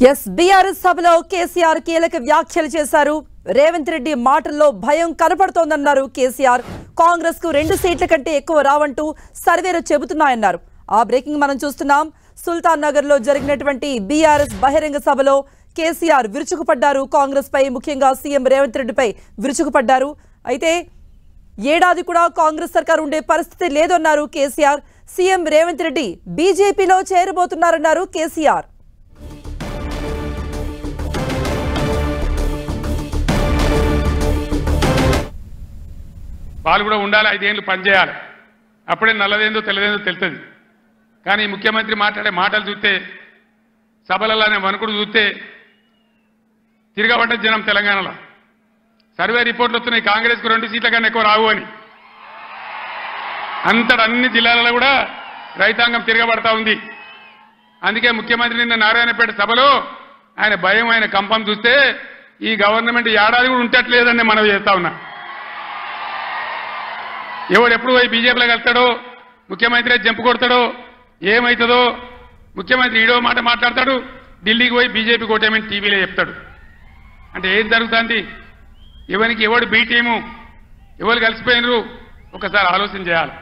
Yes BRS సభలో కేసీఆర్ కీలక వ్యాఖ్యలు చేశారు. రేవంత్ రెడ్డి మాటల్లో భయం కనపడుతోందన్నారు కేసీఆర్. కాంగ్రెస్ కు 2 సీట్ల కంటే ఎక్కువ రావంటూ సర్వేలు చెబుతున్నాయన్నారు. ఆ బ్రేకింగ్ మనం చూస్తున్నాం. సుల్తాన్ నగర్ లో జరిగినటువంటి బీఆర్ఎస్ బహిరంగ సభలో కేసీఆర్ విరుచుకుపడ్డారు. కాంగ్రెస్ పై, ముఖ్యంగా సీఎం రేవంత్ రెడ్డిపై విరుచుకుపడ్డారు. అయితే ఏడాది కూడా కాంగ్రెస్ సర్కార్ ఉండే పరిస్థితి లేదన్నారు కేసీఆర్. సీఎం రేవంత్ రెడ్డి బీజేపీలో చేరబోతున్నారన్నారు కేసీఆర్. వాళ్ళు కూడా ఉండాలి, 5 ఏళ్ళు పనిచేయాలి. అప్పుడే నల్లదేందో తెల్లదేందో తెలుస్తుంది. కానీ ముఖ్యమంత్రి మాట్లాడే మాటలు చూస్తే, సభలలోనే వణుకుడు చూస్తే తిరగబడ్డ జనం తెలంగాణలో. సర్వే రిపోర్ట్లు వస్తున్నాయి, కాంగ్రెస్కు 2 సీట్ల కన్నా ఎక్కువ రావు అని. అంతటా అన్ని జిల్లాలలో కూడా రైతాంగం తిరగబడతా ఉంది. అందుకే ముఖ్యమంత్రి నిన్న నారాయణపేట సభలో ఆయన భయం, ఆయన కంపం చూస్తే ఈ గవర్నమెంట్ ఏడాది కూడా ఉంటట్లేదని మనం చేస్తా ఉన్నా. ఎవడు ఎప్పుడు పోయి బీజేపీలో కలుస్తాడో, ముఖ్యమంత్రి జంపు కొడతాడో, ఏమవుతుందో. ముఖ్యమంత్రి ఈడో మాట మాట్లాడతాడు, ఢిల్లీకి పోయి బీజేపీ కోటేమని టీవీలో చెప్తాడు. అంటే ఏం జరుగుతుంది? ఎవరికి ఎవడు బీ టీము, ఎవరు కలిసిపోయినరు ఒకసారి ఆలోచన చేయాలి.